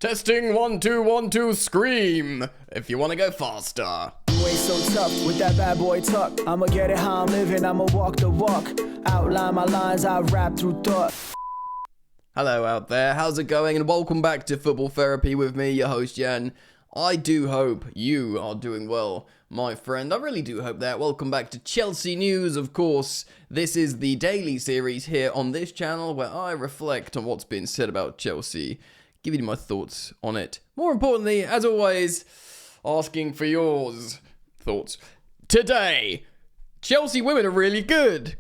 Testing 1 2 1 2 scream if you want to go faster. You ain't so tough with that bad boy talk. I'ma get it how I'm living, I'ma walk the walk. Outline my lines, I rap through thought. Hello out there, how's it going? And welcome back to Football Therapy with me, your host Jan. I do hope you are doing well, my friend. I really do hope that. Welcome back to Chelsea News, of course. This is the daily series here on this channel where I reflect on what's been said about Chelsea, giving you my thoughts on it. More importantly, as always, asking for yours thoughts. Today, Chelsea women are really good.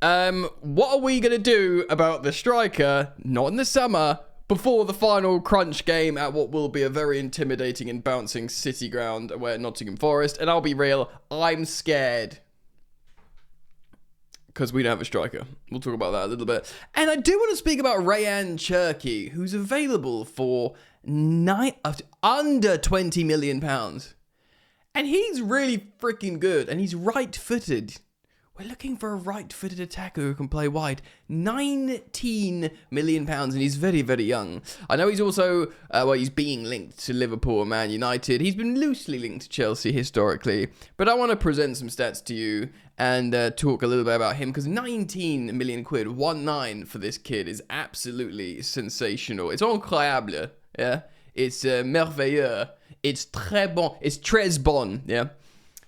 What are we going to do about the striker, not in the summer, before the final crunch game at what will be a very intimidating and bouncing City ground away at Nottingham Forest? And I'll be real, I'm scared. Because we don't have a striker. We'll talk about that a little bit. And I do want to speak about Rayan Cherki, who's available for under £20 million. And he's really freaking good. And he's right-footed. We're looking for a right-footed attacker who can play wide. £19 million, and he's very, very young. I know he's also, he's being linked to Liverpool and Man United. He's been loosely linked to Chelsea historically. But I want to present some stats to you and talk a little bit about him, because 19 million quid, 1-9 for this kid is absolutely sensational. It's incroyable, yeah? It's merveilleux. It's très bon. It's très bon, yeah?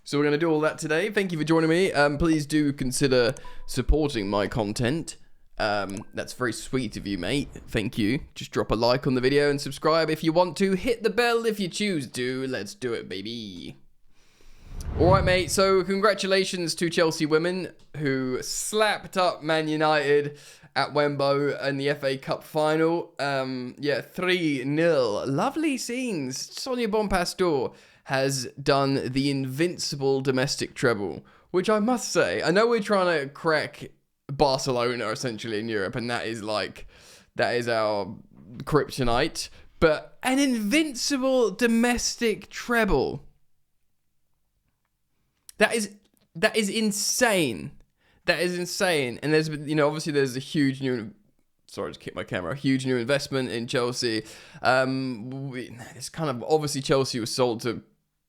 So we're going to do all that today. Thank you for joining me. Please do consider supporting my content. That's very sweet of you, mate. Thank you. Just drop a like on the video and subscribe if you want to. Hit the bell if you choose to. Let's do it, baby. All right, mate. So congratulations to Chelsea women who slapped up Man United at Wembley in the FA Cup final. 3-0. Lovely scenes. Sonia Bonpastor has done the invincible domestic treble, which I must say, I know we're trying to crack Barcelona essentially in Europe, and that is our kryptonite, but an invincible domestic treble. That is insane. That is insane. And there's, obviously there's a huge new... Sorry, I just kicked my camera. A huge new investment in Chelsea. It's kind of... Obviously, Chelsea was sold to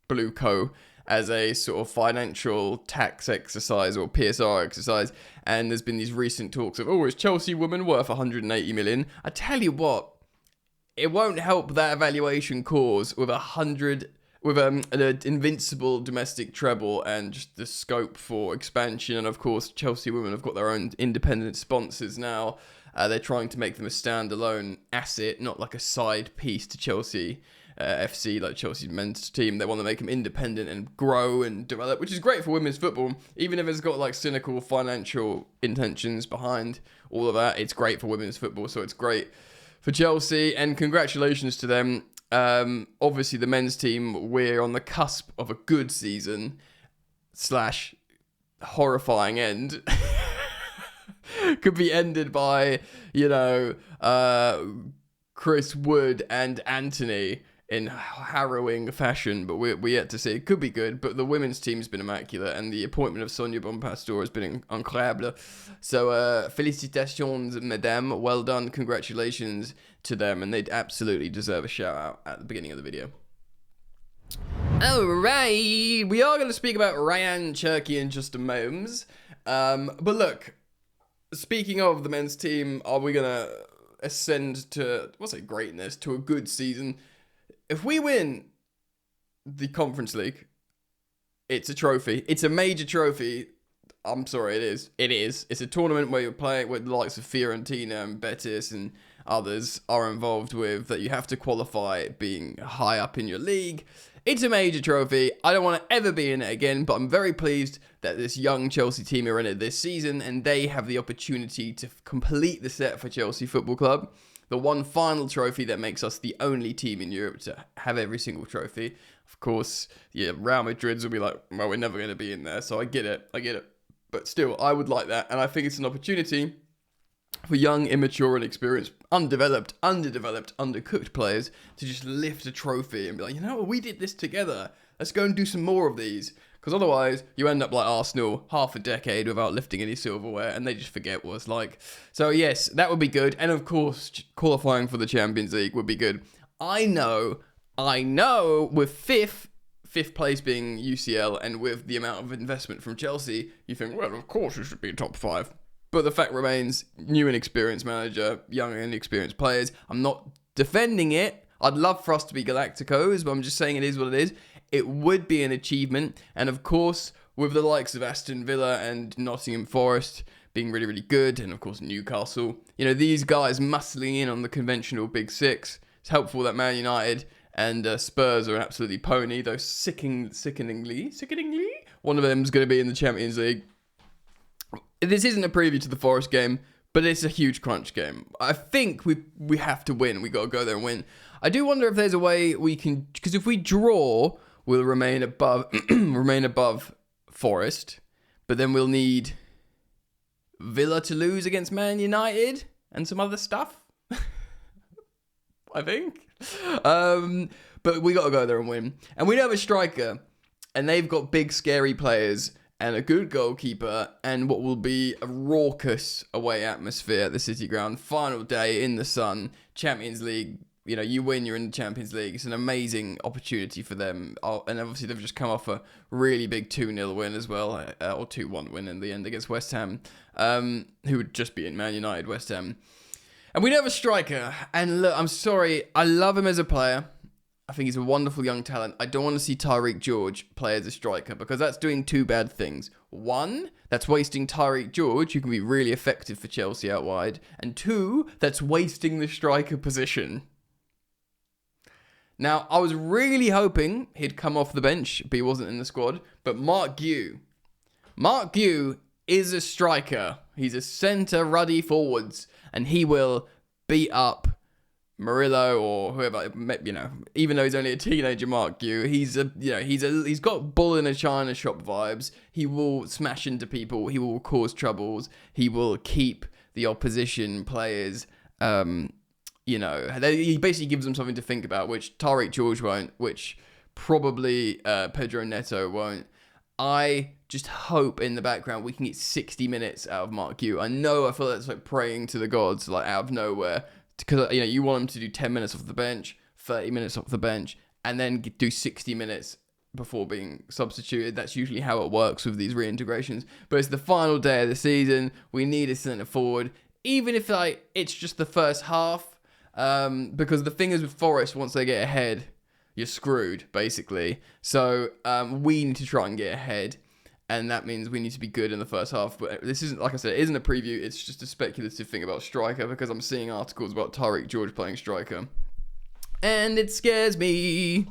Blue Co. as a sort of financial tax exercise or PSR exercise. And there's been these recent talks of, is Chelsea women worth 180 million? I tell you what, it won't help that evaluation cause with an invincible domestic treble and just the scope for expansion. And of course, Chelsea women have got their own independent sponsors now. They're trying to make them a standalone asset, not like a side piece to Chelsea FC, like Chelsea's men's team. They want to make them independent and grow and develop, which is great for women's football. Even if it's got like cynical financial intentions behind all of that, it's great for women's football. So it's great for Chelsea, and congratulations to them. Obviously, the men's team, we're on the cusp of a good season / horrifying end. Could be ended by, Chris Wood and Anthony in harrowing fashion, but we're yet to see. It could be good, but the women's team's been immaculate, and the appointment of Sonia Bonpastor has been incroyable. So, félicitations, mesdames. Well done. Congratulations to them, and they absolutely deserve a shout out at the beginning of the video. Alright, we are going to speak about Rayan Cherki in just a moment. But look, speaking of the men's team, are we going to ascend to, greatness, to a good season? If we win the Conference League, it's a trophy. It's a major trophy. I'm sorry, it is. It is. It's a tournament where you're playing with the likes of Fiorentina and Betis and others are involved with, that you have to qualify being high up in your league. It's a major trophy. I don't want to ever be in it again, but I'm very pleased that this young Chelsea team are in it this season, and they have the opportunity to complete the set for Chelsea Football Club. The one final trophy that makes us the only team in Europe to have every single trophy. Of course, Real Madrid's will be like, well, we're never going to be in there, so I get it. But still, I would like that, and I think it's an opportunity for young, immature, and experienced, undeveloped, underdeveloped, undercooked players to just lift a trophy and be like, we did this together. Let's go and do some more of these. Because otherwise, you end up like Arsenal, half a decade without lifting any silverware, and they just forget what it's like. So yes, that would be good. And of course, qualifying for the Champions League would be good. I know, with fifth place being UCL, and with the amount of investment from Chelsea, you think, well, of course you should be top 5. But the fact remains, new and experienced manager, young and experienced players. I'm not defending it. I'd love for us to be Galacticos, but I'm just saying it is what it is. It would be an achievement. And of course, with the likes of Aston Villa and Nottingham Forest being really, really good, and of course Newcastle, these guys muscling in on the conventional Big Six, it's helpful that Man United and Spurs are absolutely pony, though sickeningly, one of them is going to be in the Champions League. This isn't a preview to the Forest game, but it's a huge crunch game. I think we have to win. We got to go there and win. I do wonder if there's a way we can, because if we draw, we'll remain above Forest, but then we'll need Villa to lose against Man United and some other stuff. I think. But we got to go there and win. And we don't have a striker, and they've got big, scary players and a good goalkeeper, and what will be a raucous away atmosphere at the City Ground. Final day in the sun, Champions League. You win, you're in the Champions League. It's an amazing opportunity for them. And obviously, they've just come off a really big 2-0 win as well, or 2-1 win in the end against West Ham, who would just be in Man United, West Ham. And we don't have a striker. And look, I'm sorry, I love him as a player. I think he's a wonderful young talent. I don't want to see Tyreek George play as a striker, because that's doing two bad things. One, that's wasting Tyreek George, who can be really effective for Chelsea out wide. And two, that's wasting the striker position. Now, I was really hoping he'd come off the bench, but he wasn't in the squad. But Mark Guiu is a striker. He's a centre ruddy forwards, and he will beat up Murillo or whoever, even though he's only a teenager. Mark Guiu, he's got bull in a china shop vibes. He will smash into people. He will cause troubles. He will keep the opposition players, he basically gives them something to think about, which Tyreek George won't, which probably Pedro Neto won't. I just hope in the background we can get 60 minutes out of Mark Guiu. I feel that's like praying to the gods, like out of nowhere. Because, you want him to do 10 minutes off the bench, 30 minutes off the bench, and then do 60 minutes before being substituted. That's usually how it works with these reintegrations. But it's the final day of the season. We need a centre forward, even if it's just the first half. Because the thing is with Forest, once they get ahead, you're screwed, basically. So we need to try and get ahead. And that means we need to be good in the first half. But this isn't, like I said, it isn't a preview. It's just a speculative thing about striker, because I'm seeing articles about Tyreek George playing striker. And it scares me.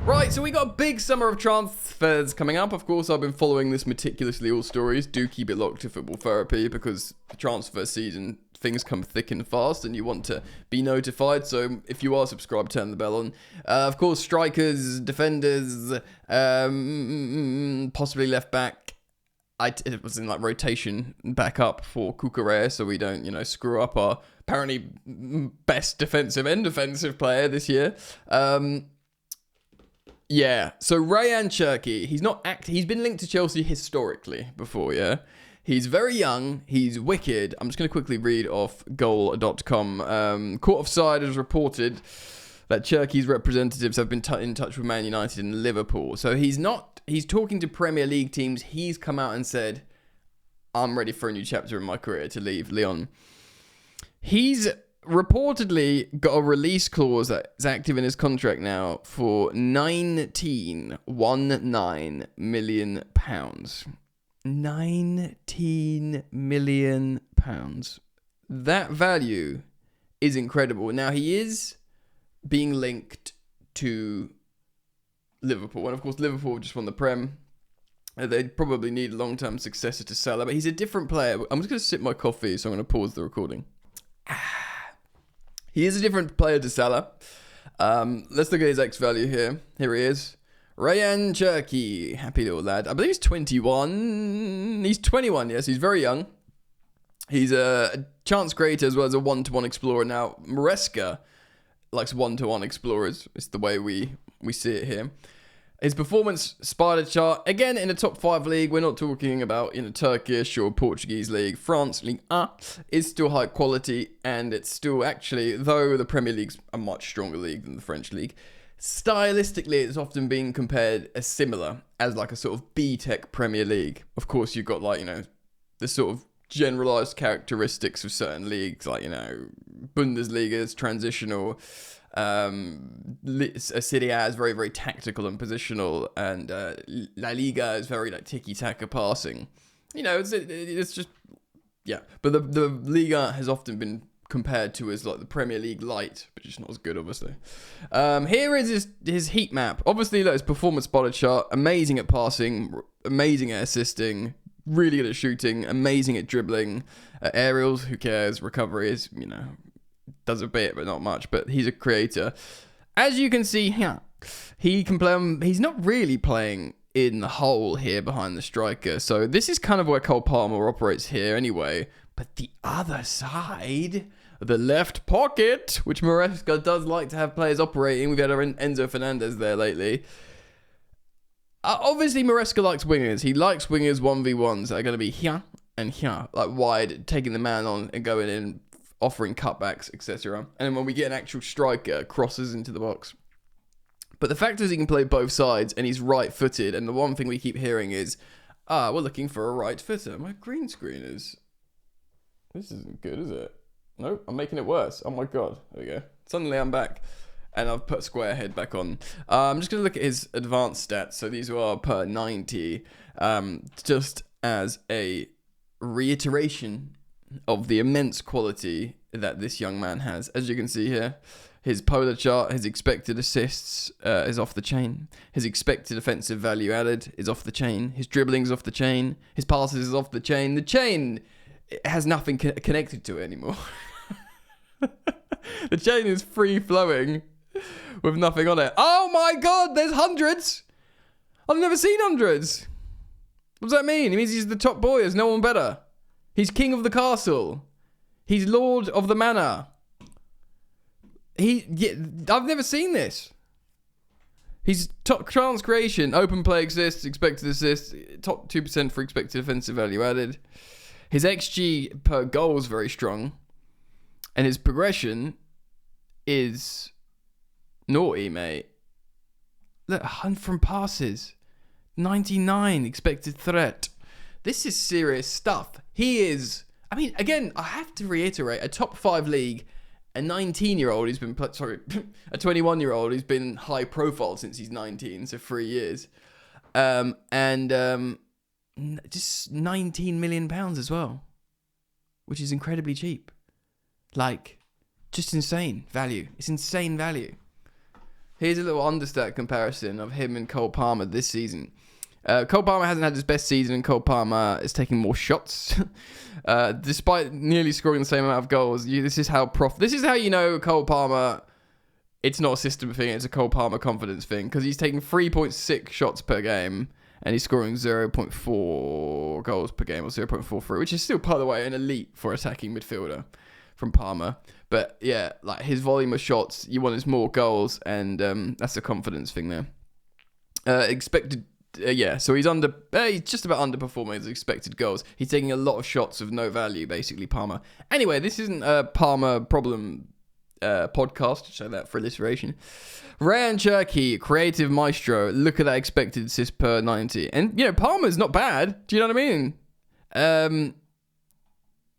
Right, so we got a big summer of transfers coming up. Of course, I've been following this meticulously, all stories. Do keep it locked to Football Therapy, because the transfer season, things come thick and fast, and you want to be notified. So if you are subscribed, turn the bell on. Of course, strikers, defenders, possibly left back. It was in rotation back up for Cucurella, so we don't, screw up our apparently best defensive and offensive player this year. Yeah, so Rayan Cherki, he's been linked to Chelsea historically before, yeah? He's very young, he's wicked. I'm just going to quickly read off goal.com. Court Offside has reported that Cherki's representatives have been in touch with Man United and Liverpool. So he's talking to Premier League teams. He's come out and said, I'm ready for a new chapter in my career to leave Lyon. He's reportedly got a release clause that's active in his contract now for £19 million. £19 million. That value is incredible. Now, he is being linked to Liverpool, and of course Liverpool just won the Prem. They'd probably need a long-term successor to Salah, but he's a different player. I'm just going to sip my coffee, so I'm going to pause the recording. He is a different player to Salah. Let's look at his X value here. Here he is. Rayan Cherki. Happy little lad. I believe he's 21. He's 21, yes. He's very young. He's a chance creator as well as a one-to-one explorer. Now, Maresca likes one-to-one explorers. It's the way we see it here. His performance spider chart, again, in a top 5 league. We're not talking about in a Turkish or Portuguese league. France, Ligue 1, is still high quality, and it's still actually, though the Premier League's a much stronger league than the French league, stylistically it's often being compared as similar as like a sort of B-Tech Premier League. Of course, you've got like, the sort of generalized characteristics of certain leagues, like, Bundesliga's transitional, Serie A is very, very tactical and positional, and La Liga is very like tiki-taka passing. It's just, yeah. But the Liga has often been compared to as like the Premier League light, but just not as good, obviously. Here is his heat map. Obviously, his performance spotted chart, amazing at passing, amazing at assisting, really good at shooting, amazing at dribbling, aerials, who cares, recoveries, does a bit, but not much. But he's a creator. As you can see here, he can play. He's not really playing in the hole here behind the striker. So this is kind of where Cole Palmer operates here anyway. But the other side, the left pocket, which Maresca does like to have players operating. We've had Enzo Fernandez there lately. Obviously, Maresca likes wingers. He likes wingers 1v1s that are going to be here and here, like wide, taking the man on and going in, offering cutbacks, etc. And then when we get an actual striker, crosses into the box. But the fact is he can play both sides and he's right-footed. And the one thing we keep hearing is, we're looking for a right footer. My green screen is... This isn't good, is it? Nope, I'm making it worse. Oh my god. There we go. Suddenly I'm back. And I've put square head back on. I'm just going to look at his advanced stats. So these are per 90. Just as a reiteration of the immense quality that this young man has. As you can see here, his polar chart, his expected assists is off the chain. His expected offensive value added is off the chain. His dribbling's off the chain. His passes is off the chain. The chain has nothing connected to it anymore. The chain is free-flowing with nothing on it. Oh my god, there's hundreds! I've never seen hundreds! What does that mean? It means he's the top boy, there's no one better. He's king of the castle. He's lord of the manor. I've never seen this. He's top chance creation, open play assists, expected assists, top 2% for expected offensive value added. His XG per goal is very strong. And his progression is naughty, mate. Look, 100 from passes. 99 expected threat. This is serious stuff. He is, again, I have to reiterate, a top 5 league, a 19-year-old who's been, a 21-year-old who's been high profile since he's 19, so 3 years. Just 19 million pounds as well, which is incredibly cheap. Like, just insane value. It's insane value. Here's a little understat comparison of him and Cole Palmer this season. Cole Palmer hasn't had his best season, and Cole Palmer is taking more shots, despite nearly scoring the same amount of goals. This is how you know Cole Palmer. It's not a system thing; it's a Cole Palmer confidence thing, because he's taking 3.6 shots per game, and he's scoring 0.4 goals per game, or 0.43, which is still, by the way, an elite for attacking midfielder from Palmer. But yeah, like his volume of shots, you want is more goals, and that's a confidence thing there. Expected. So he's just about underperforming his expected goals. He's taking a lot of shots of no value, basically, Palmer. Anyway, this isn't a Palmer problem podcast, so that for alliteration. Ryan Cherky, creative maestro. Look at that expected assist per 90. And, Palmer's not bad. Do you know what I mean?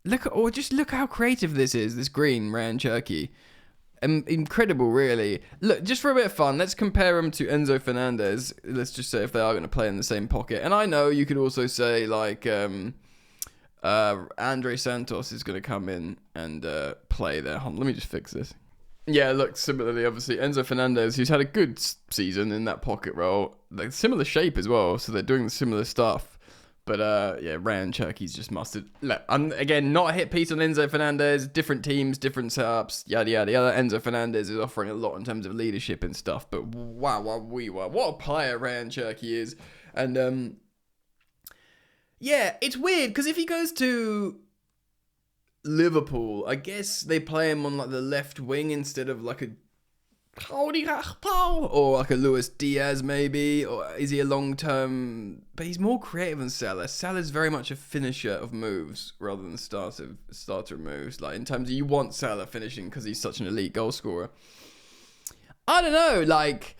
Look how creative this is, this green Ryan Cherky. Incredible, really. Look, just for a bit of fun, let's compare him to Enzo Fernandez. Let's just say if they are going to play in the same pocket. And I know you could also say, like, Andre Santos is going to come in and play there. Let me just fix this. Yeah, look, similarly, obviously, Enzo Fernandez, who's had a good season in that pocket role. Like, similar shape as well, so they're doing similar stuff. But, Ryan Cherky's just mustard. Look, again, not a hit piece on Enzo Fernandez. Different teams, different setups, yada, yada, yada. Enzo Fernandez is offering a lot in terms of leadership and stuff. But wow, what a player Ryan Cherky is. And, it's weird, because if he goes to Liverpool, I guess they play him on, like, the left wing instead of, like, a or like a Luis Diaz maybe, or is he a long-term? But he's more creative than Salah. Salah's very much a finisher of moves rather than starter of moves. Like in terms of you want Salah finishing because he's such an elite goal scorer. I don't know, like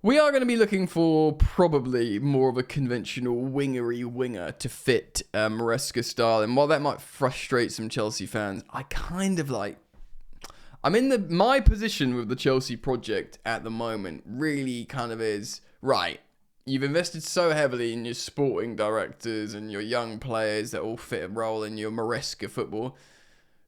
we are going to be looking for probably more of a conventional wingery winger to fit Maresca style, and while that might frustrate some Chelsea fans, I kind of like. I'm in my position with the Chelsea project at the moment really kind of is, right, you've invested so heavily in your sporting directors and your young players that all fit a role in your Maresca football.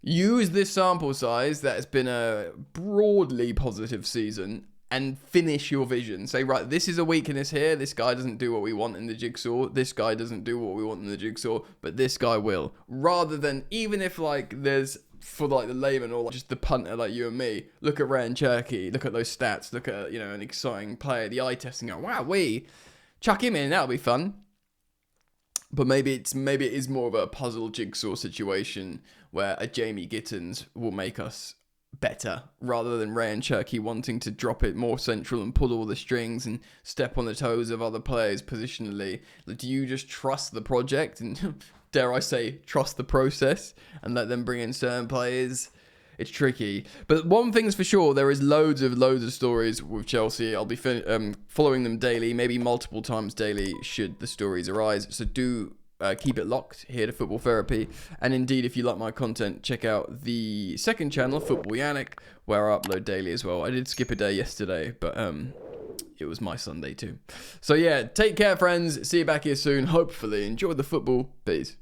Use this sample size that has been a broadly positive season and finish your vision. Say, right, this is a weakness here. This guy doesn't do what we want in the jigsaw. This guy doesn't do what we want in the jigsaw, but this guy will. Rather than, even if like there's, for like the layman or like just the punter like you and me, look at Ryan Cherky, look at those stats, look at, you know, an exciting player, the eye testing, go, wow, we chuck him in, that'll be fun. But maybe it is more of a puzzle jigsaw situation where a Jamie Gittins will make us better rather than Ryan Cherky wanting to drop it more central and pull all the strings and step on the toes of other players positionally. Like, do you just trust the project and dare I say trust the process and let them bring in certain players? It's tricky. But one thing's for sure, there is loads of stories with Chelsea. I'll be following them daily, maybe multiple times daily should the stories arise. So do keep it locked here to Football Therapy. And indeed, if you like my content, check out the second channel, Football Yannick, where I upload daily as well. I did skip a day yesterday, but it was my Sunday too. So yeah, take care, friends. See you back here soon. Hopefully, enjoy the football. Peace.